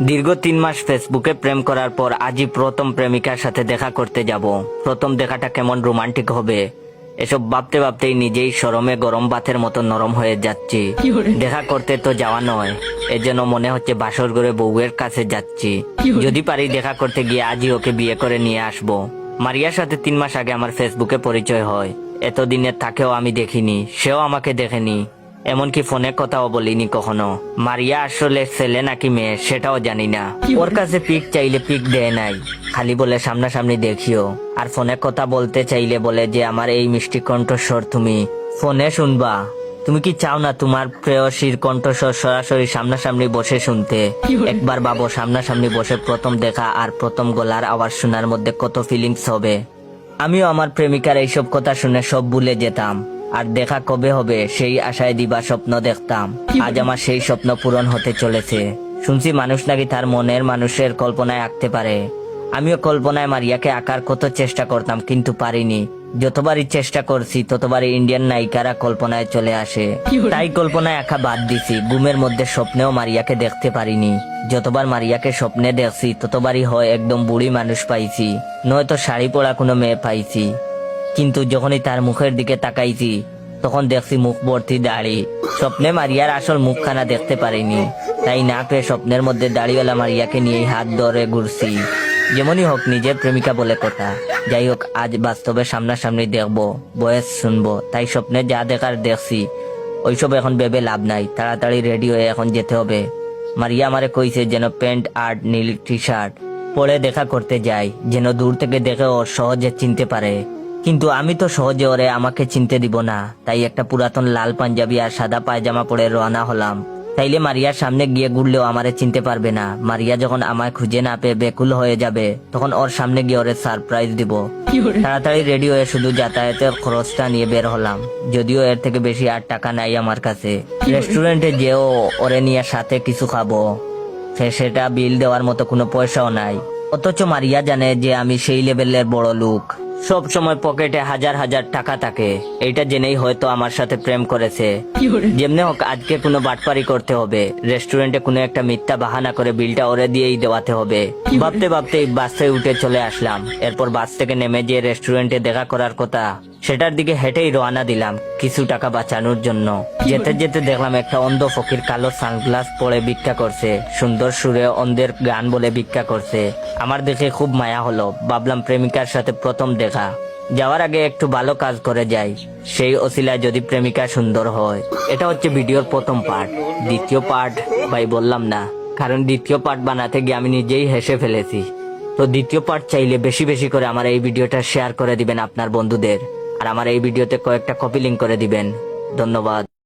দীর্ঘ 3 মাস ফেসবুকে প্রেম করার পর আজই প্রথম প্রেমিকার সাথে দেখা করতে যাব। প্রথম দেখাটা কেমন রোমান্টিক হবে এসব ভাবতে ভাবতেই নিজেই শরমে গরম ভাতের মতো নরম হয়ে যাচ্ছি। দেখা করতে তো যাওয়া নয়, এজন্য মনে হচ্ছে বাসর ঘরে বউয়ের কাছে যাচ্ছি। যদি পারি দেখা করতে গিয়ে আজই ওকে বিয়ে করে নিয়ে আসবো। মারিয়ার সাথে 3 মাস আগে আমার ফেসবুকে পরিচয় হয়। এতদিনের তাকেও আমি দেখিনি, সেও আমাকে দেখেনি, এমনকি ফোনে কথাও বলিনি কখনো। মারিয়া আসলে ছেলে নাকি মেয়ে সেটাও জানি না। ওর কাছে পিক চাইলে পিক দেয় নাই, খালি বলে সামনাসামনি দেখিও। আর ফোনে কথা বলতে চাইলে বলে যে আমার এই মিষ্টি কণ্ঠস্বর তুমি ফোনে শুনবা। তুমি কি চাও না তোমার প্রেয়সীর কণ্ঠস্বর সরাসরি সামনাসামনি বসে শুনতে? একবার ভাবো, সামনাসামনি বসে প্রথম দেখা আর প্রথম গলার আওয়াজ শোনার মধ্যে কত ফিলিংস হবে। আমিও আমার প্রেমিকার এইসব কথা শুনে সব ভুলে যেতাম, আর দেখা কবে হবে সেই আশায় দিবা স্বপ্ন দেখতাম। আজ আমার সেই স্বপ্ন পূরণ হতে চলেছে। শুনছি মানুষ নাকি তার মনের মানুষের কল্পনায় আঁকতে পারে। আমিও কল্পনায় মারিয়াকে আঁকার কত চেষ্টা করতাম, কিন্তু পারিনি। যতবারই চেষ্টা করছি ততবারই ইন্ডিয়ান নায়িকারা কল্পনায় চলে আসে, তাই কল্পনায় আঁকা বাদ দিছি। ঘুমের মধ্যে স্বপ্নেও মারিয়াকে দেখতে পারিনি। যতবার মারিয়াকে স্বপ্নে দেখছি ততবারই হয় একদম বুড়ি মানুষ পাইছি, নয়তো শাড়ি পরা কোনো মেয়ে পাইছি। কিন্তু যখনই তার মুখের দিকে তাকাইছি তখন দেখছি মুখ ভর্তি দাড়ি। স্বপ্নে মারিয়ার আসল মুখখানা দেখতে পারিনি, তাই না পেয়ে স্বপ্নের মধ্যে দাড়িওয়ালা মারিয়াকে নিয়েই হাত ধরে ঘুরছি। যেমনই হোক নিজের প্রেমিকা বলে কথা। যাই হোক, আজ বাস্তবে সামনাসামনি দেখবো, বয়স শুনবো, তাই স্বপ্নে যা দেখার দেখছি ওইসব এখন ভেবে লাভ নাই। তাড়াতাড়ি রেডি হয়ে এখন যেতে হবে। মারিয়া আমারে কইছে যেন প্যান্ট আর নীল টি শার্ট পরে দেখা করতে যাই, যেন দূর থেকে দেখে ও সহজে চিনতে পারে। কিন্তু আমি তো সহজে ওরে আমাকে চিনতে দিব না, তাই একটা পুরাতন লাল পাঞ্জাবি আর সাদা পায়জামা পরে রওনা হলাম। তাইলে মারিয়ার সামনে গিয়ে ঘুরলেও আমারে চিনতে পারবে না। মারিয়া যখন আমায় খুঁজে না পেয়ে বেকুল হয়ে যাবে তখন ওর সামনে গিয়ে ওরে সারপ্রাইজ দিব। তাড়াতাড়ি রেডি হয়ে শুধু যাতায়াতের খরচটা নিয়ে বের হলাম, যদিও এর থেকে বেশি আর টাকা নাই আমার কাছে। রেস্টুরেন্টে যেও ওরে নিয়ে সাথে কিছু খাবো, সেটা বিল দেওয়ার মতো কোনো পয়সাও নাই। অথচ মারিয়া জানে যে আমি সেই লেভেলের বড় লোক, সব সময় পকেটে হাজার হাজার টাকা থাকে। এইটা জেনেই হয়তো আমার সাথে প্রেম করেছে। যেমনি হোক আজকে কোনো বাটপারি করতে হবে। রেস্টুরেন্টে কোনো একটা মিথ্যা বাহানা করে বিলটা ওরে দিয়েই দেওয়াতে হবে। ভাবতে ভাবতেই বাসে উঠে চলে আসলাম। এরপর বাস থেকে নেমে যে রেস্টুরেন্টে দেখা করার কথা সেটার দিকে হেঁটেই রওনা দিলাম কিছু টাকা বাঁচানোর জন্য। যেতে যেতে দেখলাম একটা অন্ধ ফকির কালো সানগ্লাস পরে ভিক্ষা করছে, সুন্দর সুরে অন্ধের গান বলে ভিক্ষা করছে। আমার দেখে খুব মায়া হলো। ভাবলাম প্রেমিকার সাথে প্রথম দেখা, যাওয়ার আগে একটু ভালো কাজ করে যাই, সেই অছিলায় যদি প্রেমিকা সুন্দর হয়। এটা হচ্ছে ভিডিওর প্রথম পার্ট। দ্বিতীয় পার্ট ভাই বললাম না, কারণ দ্বিতীয় পার্ট বানাতে গিয়ে আমি নিজেই হেসে ফেলেছি। তো দ্বিতীয় পার্ট চাইলে বেশি বেশি করে আমার এই ভিডিওটা শেয়ার করে দিবেন আপনার বন্ধুদের, আর আমার এই ভিডিওতে কয়েকটা কপি লিংক করে দিবেন। ধন্যবাদ।